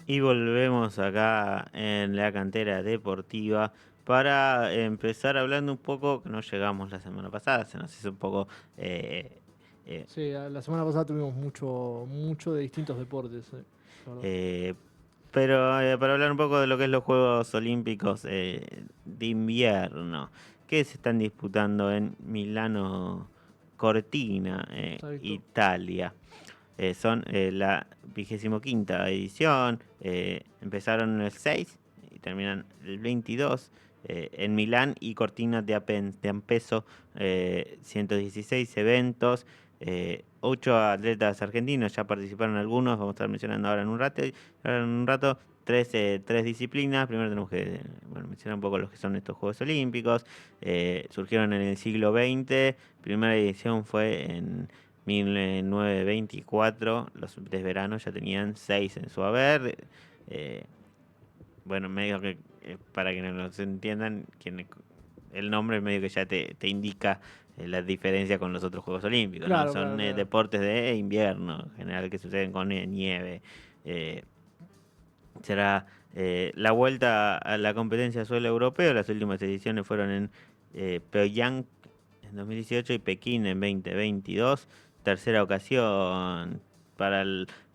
Y volvemos acá en la cantera deportiva para empezar hablando un poco, que no llegamos la semana pasada, se nos hizo un poco... eh, eh, Sí, la semana pasada tuvimos mucho de distintos deportes, la verdad. eh, pero para hablar un poco de lo que es los Juegos Olímpicos de invierno, que se están disputando en Milano Cortina, Exacto. Italia. Son la 25ª edición. Empezaron el 6 y terminan el 22 en Milán y Cortina de Ampezzo. 116 eventos. 8 atletas argentinos, ya participaron algunos, vamos a estar mencionando ahora en un rato. Tres disciplinas. Primero tenemos que mencionar un poco los que son estos Juegos Olímpicos. Surgieron en el siglo XX. Primera edición fue en 1924. Los de verano ya tenían 6 en su haber. Eh, bueno, medio que para que no los entiendan, el nombre medio que ya te indica la diferencia con los otros Juegos Olímpicos, ¿no? Claro, claro, Son claro. deportes de invierno, en general, que suceden con nieve. Eh, Será la vuelta a la competencia suelo europeo. Las últimas ediciones fueron en Pyongyang en 2018 y Pekín en 2022. Tercera ocasión para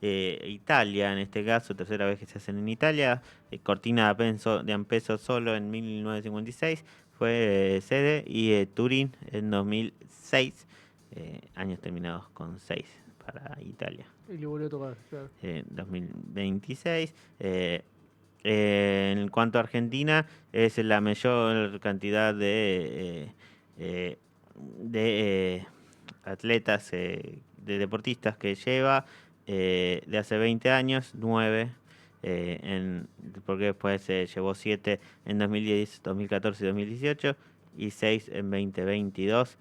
Italia, en este caso, tercera vez que se hacen en Italia. Cortina de Ampezzo solo en 1956 fue sede, y Turín en 2006. Años terminados con 6 para Italia. Y le volvió a tocar, claro. 2026. En cuanto a Argentina, es la mayor cantidad de atletas, de deportistas que lleva, de hace 20 años, 9. Porque después se llevó 7 en 2010, 2014 y 2018 y 6 en 2022.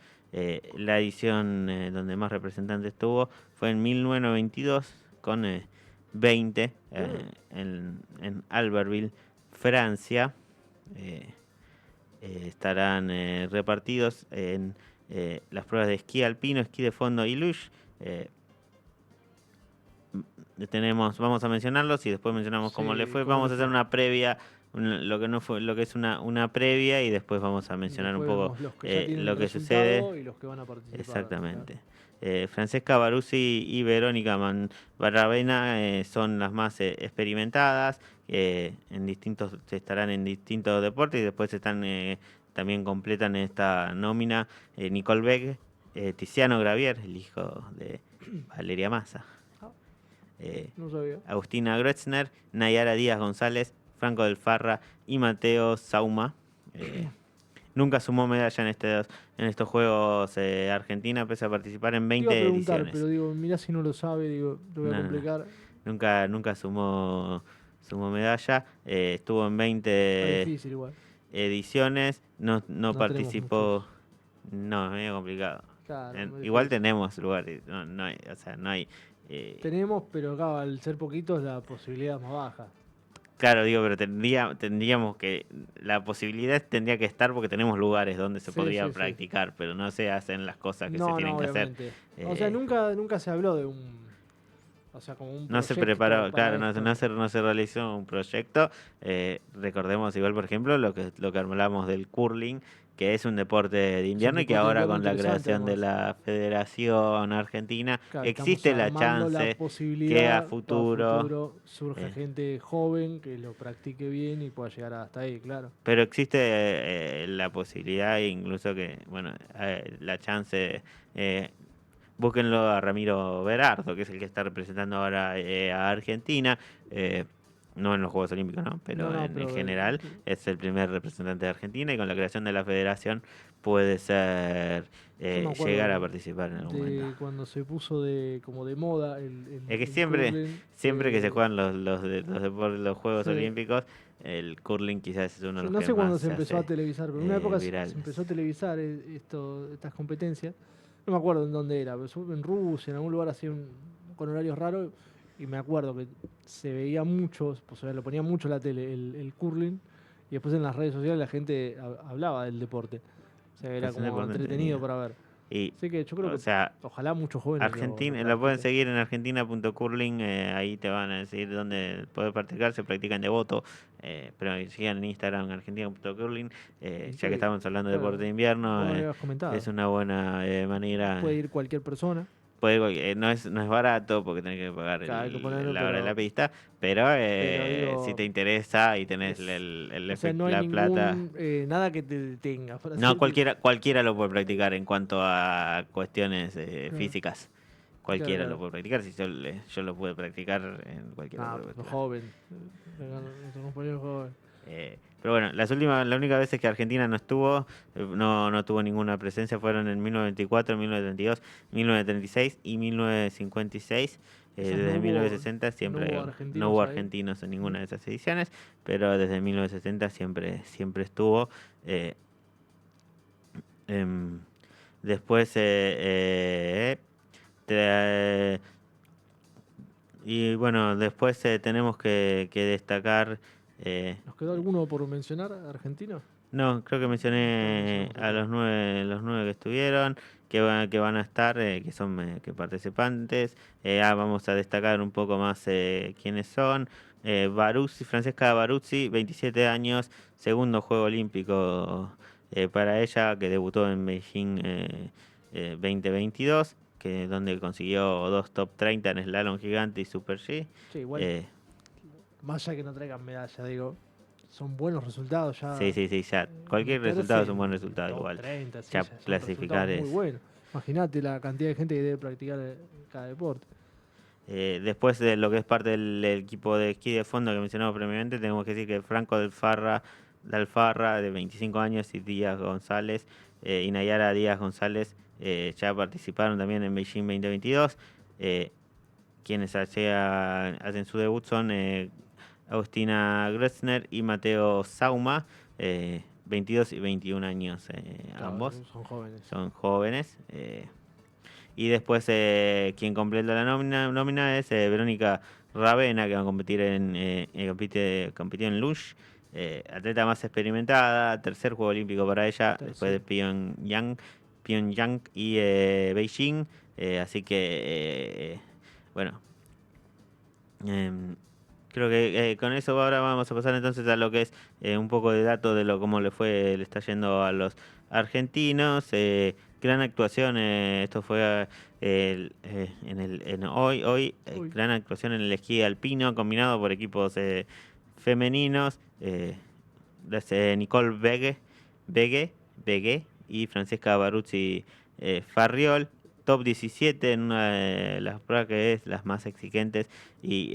La edición donde más representantes tuvo fue en 1922 con 20 Mm. en Albertville, Francia. Eh, Estarán repartidos en las pruebas de esquí alpino, esquí de fondo y luge. Eh, Vamos a mencionarlos y después mencionamos cómo le Sí, fue. ¿cómo le Vamos a hacer fue? una previa, lo que no fue, lo que es una previa, y después vamos a mencionar un Después poco vemos los que ya tienen lo que sucede. resultado y los que van a participar, claro. Exactamente. Francesca Baruzzi y Verónica Barravena son las más experimentadas. Estarán en distintos deportes, y después también completan esta nómina Nicole Beck, Tiziano Gravier, el hijo de Valeria Massa, Ah, eh, no sabía. Agustina Grötzner, Nayara Díaz González, Franco del Farra y Mateo Sauma. Nunca sumó medalla en estos Juegos Argentina, pese a participar en Te iba a 20 preguntar, pero ediciones. digo, mirá si no lo sabe, digo, te voy a No, no, no. complicar. Nunca sumó medalla. Estuvo en Está 20 difícil igual. ediciones. No No tenemos participó. muchos. No, es medio complicado. Claro, Igual tenemos lugares. No, no hay, o sea, no hay. eh, tenemos, pero acá al ser poquitos la posibilidad es más baja. Claro, digo, pero tendríamos que, la posibilidad tendría que estar porque tenemos lugares donde se Sí, podría sí, sí. practicar, pero no se hacen las cosas que se No, tienen no, que hacer. obviamente. O sea, Eh, nunca se habló de un, o sea, como un no se proyecto preparó, para claro, esto. no se realizó un proyecto. Recordemos igual, por ejemplo, lo que hablamos del curling, que es un deporte de Es un invierno, y que deporte de ahora invierno con la interesante creación de además. la Federación Argentina Claro, estamos existe la armando la chance que a posibilidad que a futuro. futuro surja eh, gente joven que lo practique bien y pueda llegar hasta ahí, claro. Pero existe la posibilidad, incluso que, bueno, la chance. eh, Búsquenlo a Ramiro Berardo, que es el que está representando ahora a Argentina. eh, no en los Juegos Olímpicos, ¿no? No, Pero no, en pero general es el primer representante de Argentina, y con la creación de la federación puede ser yo me llegar a acuerdo participar en algún momento. de cuando se puso de como de moda Es que el curling. siempre que se juegan los Juegos Se, Olímpicos, el curling quizás es uno de sí, los no que sé más cuándo se se empezó a hace televisar, pero en una época se empezó a virales. televisar estas competencias. No me acuerdo en dónde era, pero en Rusia, en algún lugar así, con horarios raros. Y me acuerdo que se veía mucho, pues lo ponía mucho la tele, el curling. Y después en las redes sociales la gente hablaba del deporte. O sea, era Es un como deporte entretenido entretenido. para ver. Y, Así que yo creo o que sea, ojalá muchos jóvenes Argentina, lo lo pueden practiquen. seguir en argentina.curling, ahí te van a decir dónde poder practicar, se practica en Devoto, pero sigan en Instagram argentina.curling, Y ya que que, estamos hablando de claro, deporte de vos invierno, me habías comentado, es una buena manera. puede ir cualquier persona, No es barato porque tenés que pagar cada hay que ponerlo, la hora de la pista, pero pero si te digo, interesa y tenés es, o sea, no hay la plata. ningún, nada que te detenga, por así No, decirlo. cualquiera lo puede practicar en cuanto a cuestiones Claro, físicas. claro, Cualquiera lo claro. puede practicar. Si yo lo pude practicar en cualquier Nada, otro. pues sos joven, nuestro compañero es joven. Pero bueno, la única vez que Argentina no estuvo, no tuvo ninguna presencia, fueron en 1924, 1932, 1936 y 1956. Esas Desde 1960 no hubo no argentinos hubo ahí. argentinos en Mm. ninguna de esas ediciones, pero desde 1960 siempre estuvo. eh, em, Después, te- y bueno, después tenemos que destacar. eh, ¿Nos quedó alguno por mencionar, argentino? No, creo que Creo que mencioné mencionamos a a todos. los nueve que estuvieron, que van a estar, que son que participantes. Vamos a destacar un poco más quiénes son. Baruzzi, Francesca Baruzzi, 27 años, segundo Juego Olímpico para ella, que debutó en Beijing 2022, donde consiguió dos top 30 en slalom gigante y super G. Sí, igual, Eh, más allá que no traigan medalla, digo, son buenos resultados sí, ya. sí, sí, ya. Cualquier resultado Meterse es un buen en resultado top igual. 30 sí, Ya ya son resultados clasificar muy es. buenos. Imagínate la cantidad de gente que debe practicar cada deporte. Después de lo que es parte del equipo de esquí de fondo que mencionamos previamente, tenemos que decir que Franco de Alfarra, de 25 años, y Díaz González, y Nayara Díaz González, ya participaron también en Beijing 2022. Eh, Quienes hacen su debut son Agustina Grötzner y Mateo Sauma, 22 y 21 años ambos, Claro, son jóvenes. son jóvenes. Y después quien completa la nómina es Verónica Ravena, que va a competir compitió en Luge, atleta más experimentada, tercer Juego Olímpico para ella, después de Tercero. Pyongyang y Beijing. Así que, bueno, em, creo que con eso ahora vamos a pasar entonces a lo que es un poco de datos de cómo le está yendo a los argentinos. Gran actuación, esto fue Uy, gran actuación en el esquí alpino combinado por equipos femeninos. Nicole Begue y Francesca Baruzzi Farriol. Top 17 en una de las pruebas que es las más exigentes y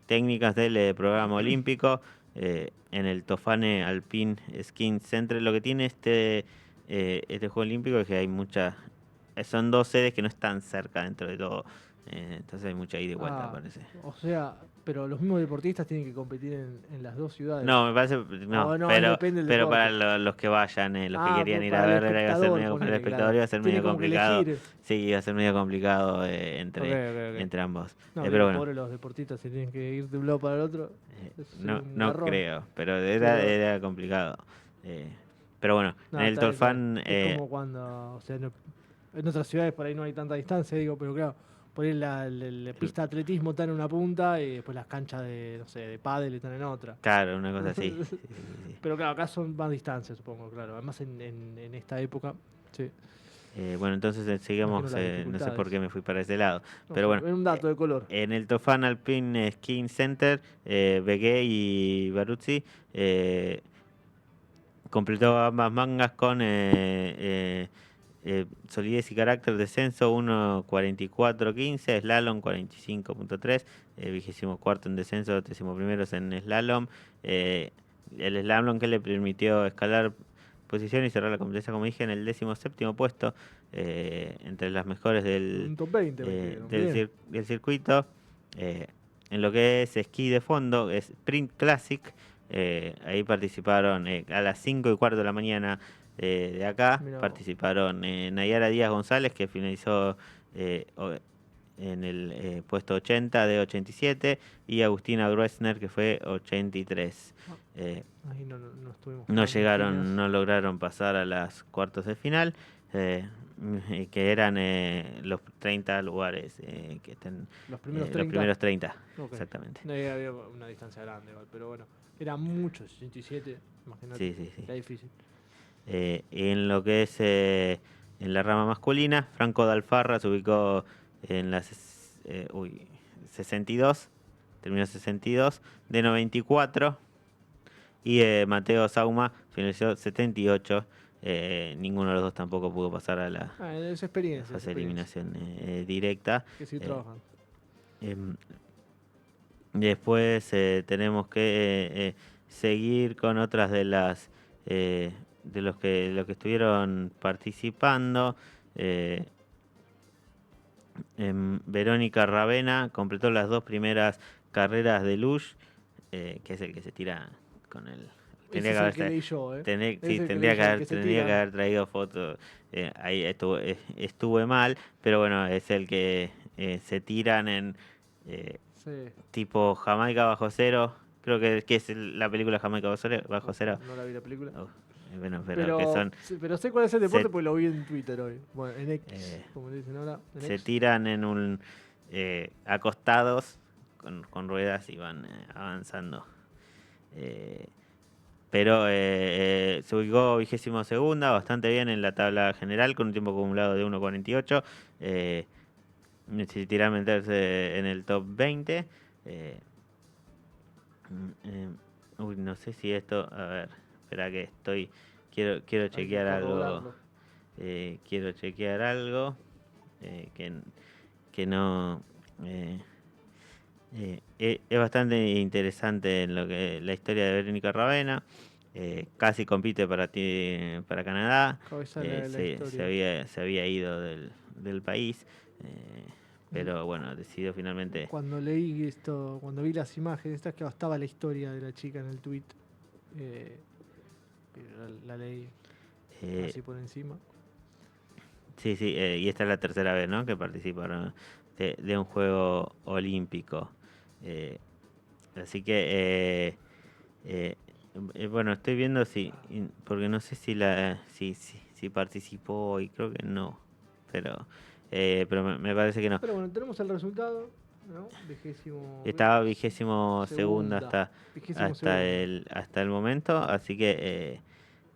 técnicas del programa olímpico, en el Tofane Alpine Skiing Center. Lo que tiene este Juego Olímpico es que hay son dos sedes que no están cerca dentro de todo, entonces hay mucha ida y vuelta, ah, parece. o sea, pero los mismos deportistas tienen que competir en las dos ciudades. No, me parece, no, O no, depende del pero para deporte. los que vayan, los que Ah, querían ir a para el ver, iba a ser espectador, medio, para el ponele, espectador claro. iba a ser Tiene medio como que complicado. elegir. Sí, iba a ser medio complicado Ok, ok, ok. entre ambos. No, Pero bien, bueno, pobre los deportistas, se tienen que ir de un lado para el otro. Es un no garrón. creo, pero Pero, era complicado. Eh, pero bueno, en no, el está bien, está bien. Torfan, Es como cuando, o sea, en otras ciudades por ahí no hay tanta distancia, digo, pero claro, por ahí la pista de atletismo está en una punta y después las canchas de, no sé, de pádel están en otra. claro, una cosa así. Sí, sí, sí. Pero claro, acá son más distancias, supongo, claro. Además en esta época, sí, Bueno, entonces imagino sigamos, las no sé por dificultades. qué me fui para ese lado. No Pero sé, bueno, era un dato de color. en el Tofan Alpine Skiing Center, Begué y Baruzzi completó ambas mangas con solidez y carácter, descenso 1.44.15, slalom 45.3, 24 en descenso, 11º en slalom. eh, el slalom que le permitió escalar posición y cerrar la competencia, como dije, en el 17º puesto, entre las mejores Un top 20 metieron, bien. del circuito. eh, en lo que es esquí de fondo, es Sprint Classic. Ahí participaron a las 5:15 de la mañana de acá. Mira vos. Participaron Nayara Díaz González, que finalizó en el puesto 80 de 87, y Agustina Gruesner, que fue 83. Ah, Eh, ahí no estuvimos quedando finas. no lograron pasar a las cuartos de final. que eran los 30 lugares que están. Los primeros Los 30. primeros 30, Ok. exactamente. Había una distancia grande, igual, pero bueno. Era mucho, 67, imagínate. Sí, sí, sí. Era difícil. En lo que es en la rama masculina, Franco Dalfarra se ubicó en las 62, terminó 62, de 94, y Mateo Sauma finalizó 78. Ninguno de los dos tampoco pudo pasar a la Es experiencia, fase de eliminación directa. Que sí Eh, trabajan. em, Después tenemos que seguir con otras de las de los que estuvieron participando. Eh, Verónica Ravena completó las 2 primeras carreras de Lush, que es el que se tira con el. Ese es el que leí yo, ¿eh? Sí, Es el que leí yo, el que se tendría que tiran. haber traído fotos. Ahí estuve mal, pero bueno, es el que se tiran en Sí. tipo Jamaica bajo cero. Creo que es la película Jamaica bajo cero. No la vi la película. Bueno, pero que son. Pero sé cuál es el deporte Se, porque lo vi en Twitter hoy. Bueno, en X, eh, como le dicen ahora. En se X. tiran en un. Acostados con ruedas y van avanzando. Eh, pero se ubicó 22ª, bastante bien en la tabla general, con un tiempo acumulado de 1.48. Necesitará meterse en el top 20. Eh, no sé si esto. A ver, espera que estoy. Quiero Hay que chequear algo. corroborarlo. Quiero chequear algo que no. eh, es bastante interesante en lo que la historia de Verónica Ravena. Casi compite para Canadá. Cabeza la Se historia. se había ido del país. Pero bueno, decidió finalmente. Cuando leí esto, cuando vi las imágenes, estas que estaba la historia de la chica en el tweet, eh, la leí eh, así por encima. Sí, sí, y esta es la tercera vez, ¿no? Que participaron de un juego olímpico. Eh, Así que, bueno, estoy viendo porque no sé si participó y creo que no, pero me parece que no. Pero bueno, tenemos el resultado, ¿no? Vigésimo. Estaba 22ª Segunda. Vigésimo segunda. hasta el momento, así que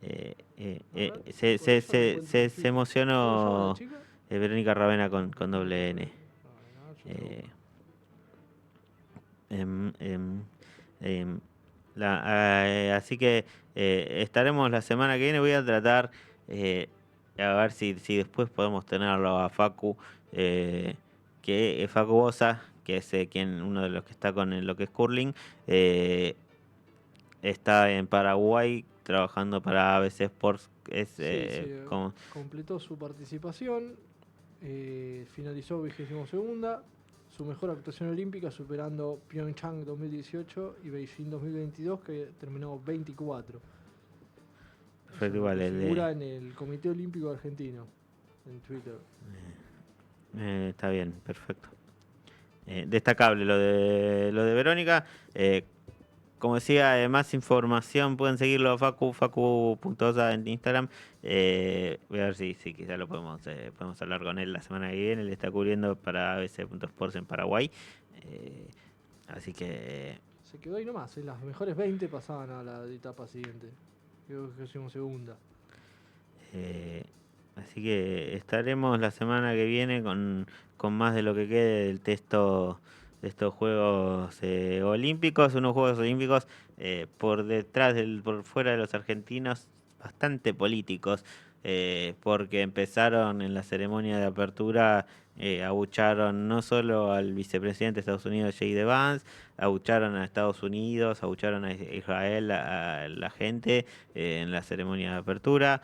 A ver, por se, eso no se, encuentro el se, se tweet. ¿Cómo se llama la emocionó chica? Verónica Ravena con doble N. No, yo te lo Eh, busco. em, em, em, Así que estaremos la semana que viene. Voy a tratar a ver si después podemos tenerlo a Facu, que es Facu Bosa, que es uno de los que está con lo que es curling. Está en Paraguay trabajando para ABC Sports. Completó su participación, finalizó 22ª, su mejor actuación olímpica superando Pyeongchang 2018 y Beijing 2022 que terminó 24. Eso es Perfecto, lo igual. que figura en el Comité Olímpico Argentino, en Twitter. Está bien, perfecto. Destacable lo de Verónica. Como decía, más información pueden seguirlo a facu.osa en Instagram. Voy a ver si quizá podemos hablar con él la semana que viene. Él está cubriendo para abc.sports en Paraguay. Así que Se quedó ahí nomás, las mejores 20 pasaban a la etapa siguiente. Creo que hicimos segunda. así que estaremos la semana que viene con más de lo que quede del texto de estos Juegos Olímpicos, unos Juegos Olímpicos por fuera de los argentinos, bastante políticos, porque empezaron en la ceremonia de apertura, abucharon no solo al vicepresidente de Estados Unidos, J.D. Vance, abucharon a Estados Unidos, abucharon a Israel, a la gente en la ceremonia de apertura,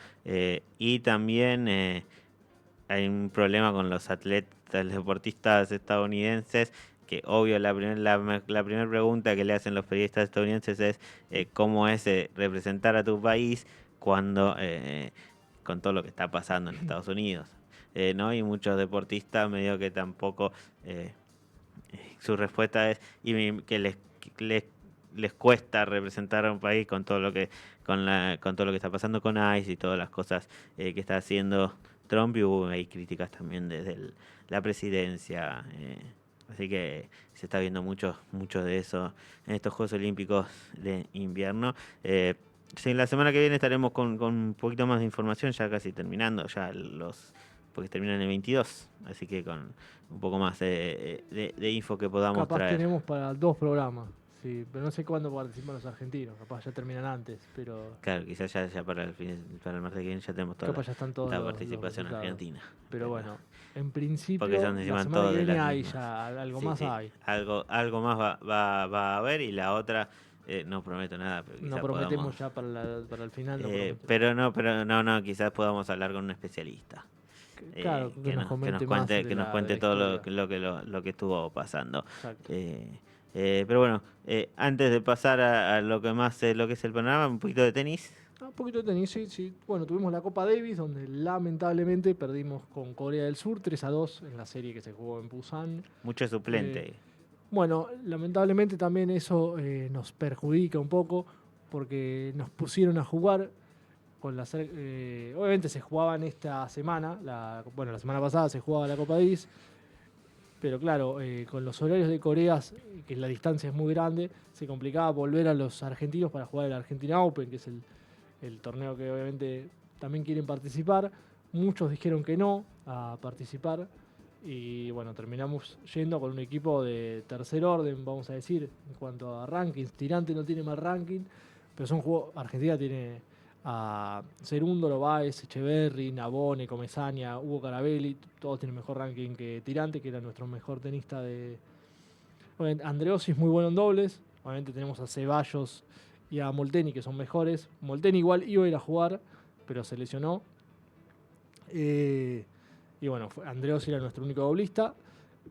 y también hay un problema con los atletas, los deportistas estadounidenses, que obvio la primera pregunta que le hacen los periodistas estadounidenses es cómo es representar a tu país cuando con todo lo que está pasando en Estados Unidos. ¿No? Y muchos deportistas medio que tampoco su respuesta es que les cuesta representar a un país con todo lo que con todo lo que está pasando con ICE y todas las cosas que está haciendo Trump, y hubo ahí críticas también desde la presidencia. Así que se está viendo mucho de eso en estos Juegos Olímpicos de invierno. Sí, la semana que viene estaremos con un poquito más de información, ya casi terminando, porque terminan el 22, así que con un poco más de info que podamos Capaz traer. tenemos para 2 programas, sí, pero no sé cuándo participan los argentinos, capaz ya terminan antes, pero Claro, quizás ya para el martes que viene ya tenemos toda capaz ya están todos la los participación resultados. argentina. Pero Pero, bueno, en porque principio, son la encima semana que todos de viene las hay mismas. ya algo Sí, más sí. hay. Algo más va a haber, y la otra, no prometo nada, pero No quizás podamos. prometemos ya para el final, no prometemos. Pero no, quizás podamos hablar con un especialista. Claro, que nos Que nos comente más cuente, de que nos la cuente todo historia. lo que estuvo pasando. Exacto. Pero bueno, antes de pasar a lo que más lo que es el panorama, un poquito de tenis. Un poquito de tenis, sí, sí. Bueno, tuvimos la Copa Davis, donde lamentablemente perdimos con Corea del Sur 3-2 en la serie que se jugó en Busan. Mucho Eh, suplente. bueno, lamentablemente también eso nos perjudica un poco, porque nos pusieron a jugar con obviamente se jugaban esta semana, la semana pasada se jugaba la Copa Davis, pero claro, con los horarios de Corea, que la distancia es muy grande, se complicaba volver a los argentinos para jugar el Argentina Open, que es el torneo que obviamente también quieren participar. Muchos dijeron que no a participar y bueno, terminamos yendo con un equipo de tercer orden, vamos a decir, en cuanto a rankings. Tirante no tiene mal ranking, pero son juegos. Argentina tiene a Cerúndolo, Báez, Echeverry, Nabone, Comesaña, Hugo Carabelli, todos tienen mejor ranking que Tirante, que era nuestro mejor tenista de. Obviamente, Andreossi es muy bueno en dobles. Obviamente tenemos a Ceballos y a Molteni, que son mejores. Molteni igual iba a ir a jugar, pero se lesionó. Y bueno, Andreossi era nuestro único doblista.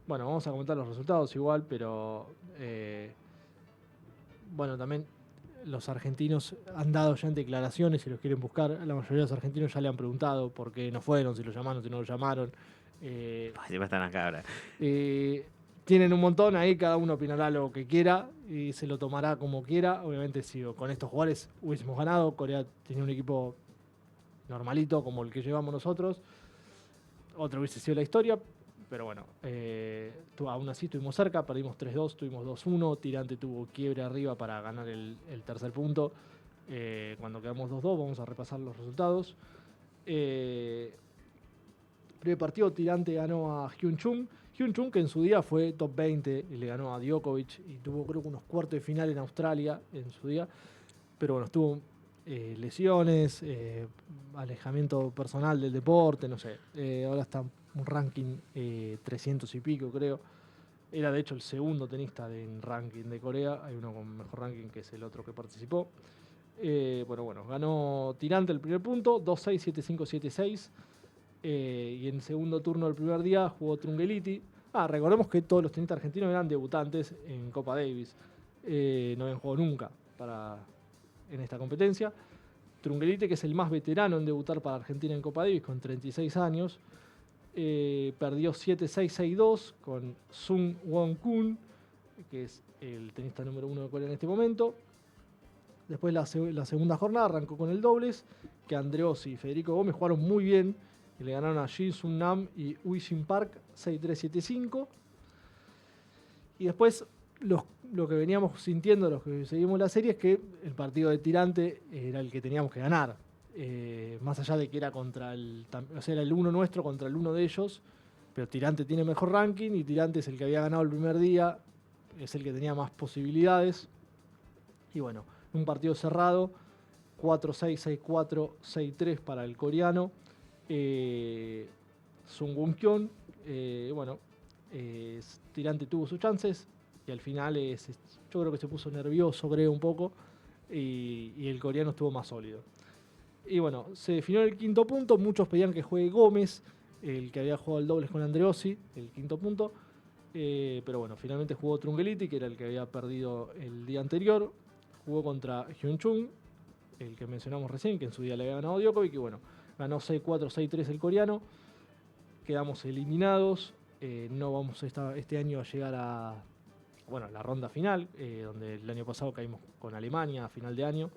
Bueno, vamos a comentar los resultados igual, pero bueno, también los argentinos han dado ya en declaraciones, si los quieren buscar. La mayoría de los argentinos ya le han preguntado por qué no fueron, si lo llamaron, si no lo llamaron. Siempre están acá ahora. Tienen un montón ahí, cada uno opinará lo que quiera y se lo tomará como quiera. Obviamente, si con estos jugadores hubiésemos ganado, Corea tenía un equipo normalito como el que llevamos nosotros, otra hubiese sido la historia. Pero bueno, aún así estuvimos cerca, perdimos 3-2, tuvimos 2-1, Tirante tuvo quiebre arriba para ganar el tercer punto. Cuando quedamos 2-2, vamos a repasar los resultados. Primer partido, Tirante ganó a Hyun Chung. Hyun Chung, que en su día fue top 20, y le ganó a Djokovic y tuvo creo que unos cuartos de final en Australia en su día. Pero bueno, estuvo lesiones, alejamiento personal del deporte, no sé. Ahora está un ranking 300 y pico, creo. Era de hecho el segundo tenista en ranking de Corea. Hay uno con mejor ranking que es el otro que participó. Bueno, ganó Tirante el primer punto, 2-6, 7-5, 7-6. Y en segundo turno del primer día jugó Trungeliti. Recordemos que todos los tenistas argentinos eran debutantes en Copa Davis. No habían jugado nunca en esta competencia. Trungeliti, que es el más veterano en debutar para Argentina en Copa Davis, con 36 años, perdió 7-6, 6-2 con Sung Won Kun, que es el tenista número 1 de Corea en este momento. Después la segunda jornada arrancó con el dobles, que Andreossi y Federico Gómez jugaron muy bien y le ganaron a Jin Sun Nam y Uy Jin Park 6-3, 7-5. Y después lo que veníamos sintiendo, los que seguimos la serie, es que el partido de Tirante era el que teníamos que ganar. Más allá de que era era el uno nuestro contra el uno de ellos, pero Tirante tiene mejor ranking y Tirante es el que había ganado el primer día, es el que tenía más posibilidades. Y bueno, un partido cerrado, 4-6, 6-4, 6-3 para el coreano. Sung Won Kyun, Tirante tuvo sus chances y al final yo creo que se puso nervioso, creo, un poco, y el coreano estuvo más sólido. Y bueno, se definió el quinto punto. Muchos pedían que juegue Gómez, el que había jugado el dobles con Andreossi, el quinto punto. Pero bueno, finalmente jugó Trungeliti, que era el que había perdido el día anterior. Jugó contra Hyun Chung, el que mencionamos recién, que en su día le había ganado Djokovic. Y bueno, ganó 6-4, 6-3 el coreano. Quedamos eliminados. No vamos este año a llegar a la ronda final, donde el año pasado caímos con Alemania a final de año.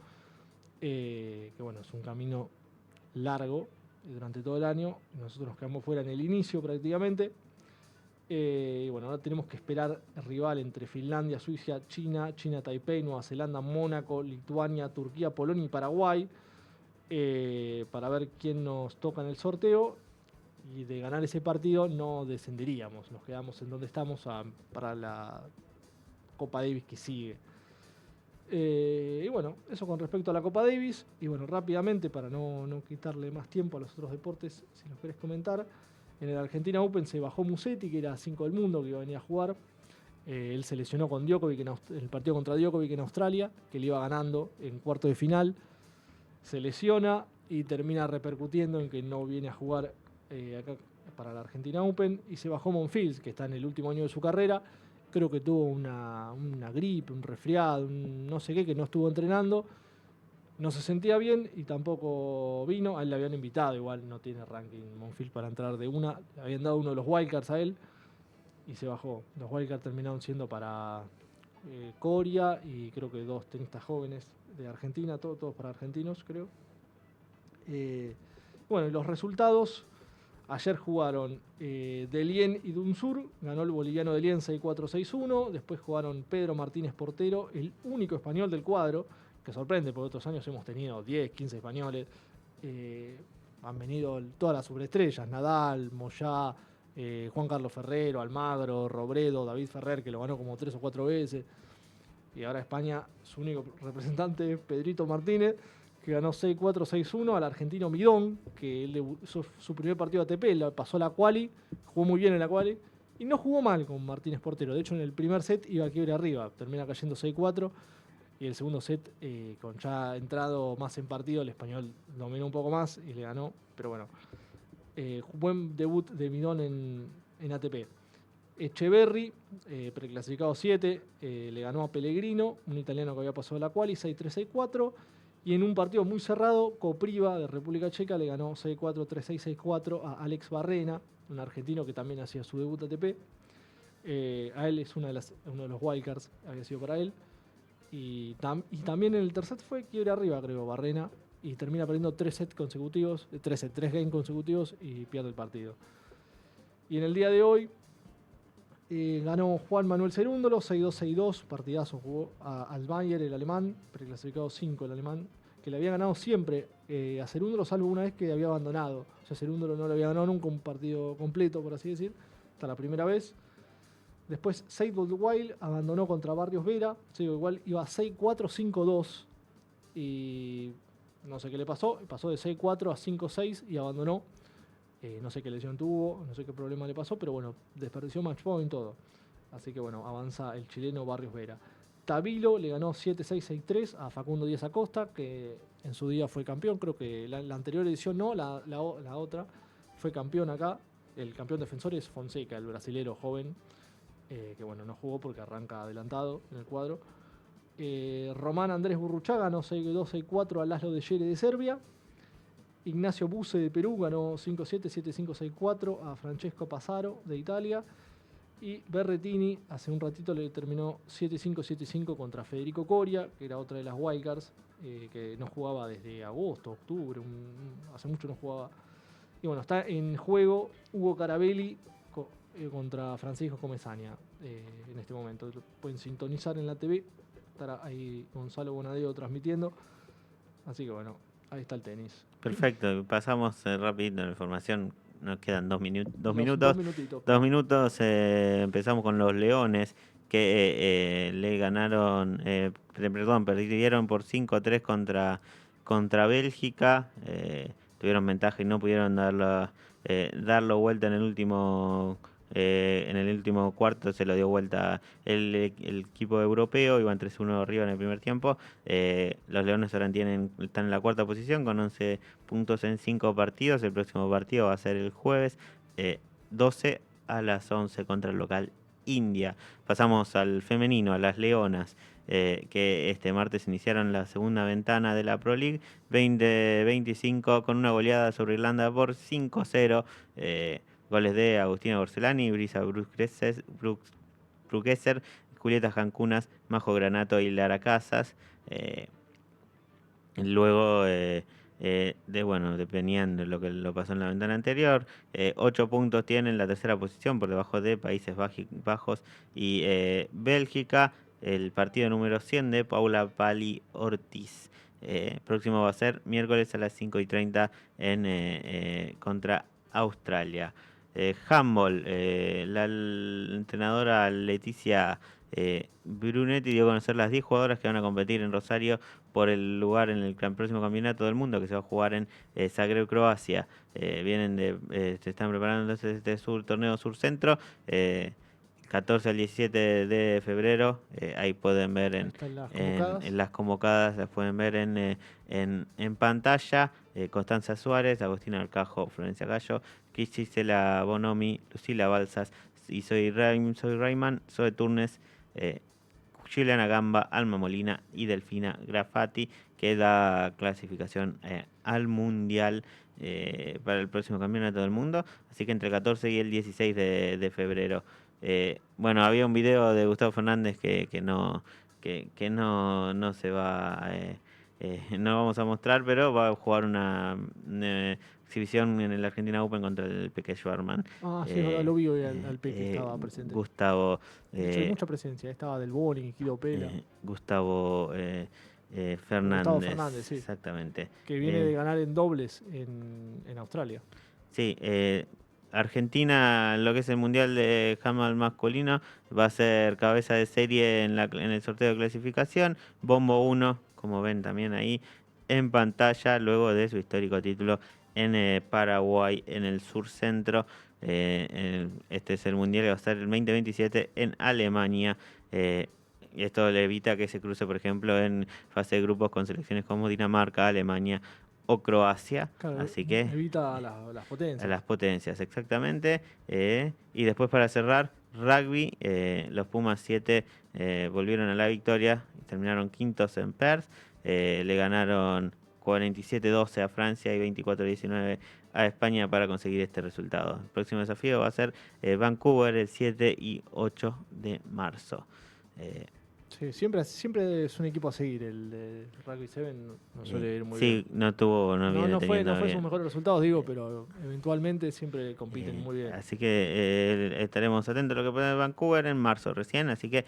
Que bueno, es un camino largo durante todo el año. Nosotros nos quedamos fuera en el inicio prácticamente. Y bueno, ahora tenemos que esperar el rival entre Finlandia, Suiza, China, Taipei, Nueva Zelanda, Mónaco, Lituania, Turquía, Polonia y Paraguay, para ver quién nos toca en el sorteo. Y de ganar ese partido no descenderíamos, nos quedamos en donde estamos para la Copa Davis que sigue. Y bueno, eso con respecto a la Copa Davis. Y bueno, rápidamente, para no quitarle más tiempo a los otros deportes, si los querés comentar, en el Argentina Open se bajó Musetti, que era 5 del mundo, que iba a venir a jugar. Él se lesionó con Djokovic en el partido contra Djokovic en Australia, que le iba ganando en cuarto de final. Se lesiona y termina repercutiendo en que no viene a jugar acá para la Argentina Open. Y se bajó Monfils, que está en el último año de su carrera. Creo que tuvo una gripe, un resfriado, no sé qué, que no estuvo entrenando. No se sentía bien y tampoco vino. A él le habían invitado, igual no tiene ranking Monfils para entrar de una. Le habían dado uno de los wildcards a él y se bajó. Los wildcards terminaron siendo para Coria y creo que 2 tenistas jóvenes de Argentina, todos para argentinos, creo. Bueno, los resultados. Ayer jugaron Delien y Dunsur, ganó el boliviano Delien 6-4-6-1. Después jugaron Pedro Martínez Portero, el único español del cuadro, que sorprende porque otros años hemos tenido 10, 15 españoles. Han venido todas las superestrellas, Nadal, Moyá, Juan Carlos Ferrero, Almagro, Robredo, David Ferrer, que lo ganó como 3 o 4 veces. Y ahora España, su único representante, Pedrito Martínez, que ganó 6-4-6-1 al argentino Midón, que él hizo su primer partido ATP, pasó la quali, jugó muy bien en la quali, y no jugó mal con Martínez Portero. De hecho, en el primer set iba a quiebre arriba, termina cayendo 6-4, y el segundo set, con ya entrado más en partido, el español dominó un poco más y le ganó, pero bueno, buen debut de Midón en ATP. Echeverry, preclasificado 7, le ganó a Pellegrino, un italiano que había pasado la quali, 6-3, 6-4. Y en un partido muy cerrado, Kopriva de República Checa le ganó 6-4, 3-6, 6-4 a Alex Barrena, un argentino que también hacía su debut ATP. A él es uno de los wildcards, había sido para él. Y también en el tercer set fue quiebre arriba, creo, Barrena. Y termina perdiendo 3 sets consecutivos, 3 games consecutivos y pierde el partido. Y en el día de hoy ganó Juan Manuel Cerúndolo, 6-2, 6-2, partidazo, jugó a Altmaier, el alemán, preclasificado 5 el alemán, que le había ganado siempre a Cerúndolo, salvo una vez que había abandonado. O sea, Cerúndolo no le había ganado nunca un partido completo, por así decir, hasta la primera vez. Después, Seibold Wild abandonó contra Barrios Vera, igual iba 6-4, 5-2, y no sé qué le pasó de 6-4 a 5-6 y abandonó. No sé qué lesión tuvo, no sé qué problema le pasó, pero bueno, desperdició match point todo. Así que bueno, avanza el chileno Barrios Vera. Tabilo le ganó 7-6, 6-3 a Facundo Díaz Acosta, que en su día fue campeón. Creo que la anterior edición no, la otra fue campeón acá. El campeón defensor es Fonseca, el brasilero joven, que bueno, no jugó porque arranca adelantado en el cuadro. Román Andrés Burruchaga ganó 6-2, 6-4 a Laszlo de Jere de Serbia. Ignacio Buse de Perú ganó 5-7, 7-5, 6-4 a Francesco Passaro de Italia. Y Berrettini hace un ratito le terminó 7-5, 7-5 contra Federico Coria, que era otra de las wildcards, que no jugaba desde agosto, octubre, hace mucho no jugaba. Y bueno, está en juego Hugo Carabelli contra Francisco Comesaña en este momento. Lo pueden sintonizar en la TV, estará ahí Gonzalo Bonadeo transmitiendo. Así que bueno, ahí está el tenis. Perfecto, pasamos rapidito la información, nos quedan 2 minutos. Dos minutitos. 2 minutos, empezamos con los Leones, que le ganaron, perdieron por 5-3 contra Bélgica, tuvieron ventaja y no pudieron darlo vuelta en el último cuarto. Se lo dio vuelta el equipo europeo, iban 3-1 arriba en el primer tiempo. Los Leones ahora están en la cuarta posición con 11 puntos en 5 partidos. El próximo partido va a ser el jueves 12 a las 11 contra el local India. Pasamos al femenino, a las Leonas, que este martes iniciaron la segunda ventana de la Pro League 2025 con una goleada sobre Irlanda por 5-0. Goles de Agustina Borselani, Brisa Brugueser, Julieta Jancunas, Majo Granato y Lara Casas. Luego dependiendo de lo que lo pasó en la ventana anterior. 8 puntos tienen la tercera posición por debajo de Países Bajos y Bélgica. El partido número 100 de Paula Pali Ortiz. Próximo va a ser miércoles a las 5:30 contra Australia. Handball, la entrenadora Leticia Brunetti dio a conocer las 10 jugadoras que van a competir en Rosario por el lugar en el próximo campeonato del mundo que se va a jugar en Zagreb, Croacia. Se están preparando entonces este torneo sur-centro. 14 al 17 de febrero, ahí pueden ver en las convocadas, las pueden ver en pantalla. Constanza Suárez, Agustina Arcajo, Florencia Gallo, Gisela Bonomi, Lucila Balsas, y soy Rayman, Zoe Turnes, Juliana Gamba, Alma Molina y Delfina Grafati, que da clasificación al Mundial para el próximo campeonato del mundo. Así que entre el 14 y el 16 de febrero. Había un video de Gustavo Fernández que no se va, no vamos a mostrar, pero va a jugar una exhibición en el Argentina Open contra el Peque Schwarman. Sí, lo vi hoy al Peque, estaba presente. Gustavo. Hay mucha presencia, estaba Del Boni, Guido Pela. Gustavo Fernández. Gustavo Fernández, sí. Exactamente. Que viene de ganar en dobles en Australia. Sí, Argentina, lo que es el Mundial de Handball masculino, va a ser cabeza de serie en el sorteo de clasificación. Bombo 1, como ven también ahí en pantalla, luego de su histórico título en Paraguay, en el sur centro. Este es el Mundial que va a ser el 2027 en Alemania. Y esto le evita que se cruce, por ejemplo, en fase de grupos con selecciones como Dinamarca, Alemania o Croacia. Claro, así que evita las potencias. A las potencias, exactamente. Y después, para cerrar, rugby, los Pumas 7 volvieron a la victoria y terminaron quintos en Perth. Le ganaron 47-12 a Francia y 24-19 a España para conseguir este resultado. El próximo desafío va a ser Vancouver el 7 y 8 de marzo. Sí, siempre es un equipo a seguir. El de Rugby 7 no suele ir muy bien. Sí, no fue sus mejores resultados, digo, pero eventualmente siempre compiten muy bien. Así que estaremos atentos a lo que puede Vancouver en marzo recién. Así que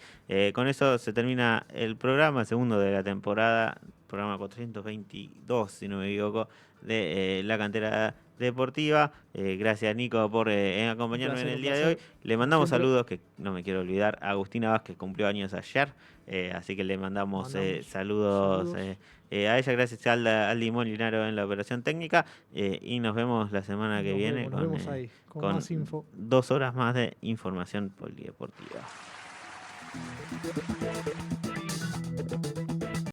con eso se termina el programa, segundo de la temporada, programa 422, si no me equivoco, de la cantera deportiva. Gracias, Nico, por acompañarme en el día de hoy. Le mandamos saludos, que no me quiero olvidar, a Agustina Vázquez, cumplió años ayer. Así que le mandamos saludos. A ella, gracias a Aldi Molinaro en la operación técnica. Y nos vemos la semana que viene nos vemos ahí, con más info. 2 horas más de información polideportiva.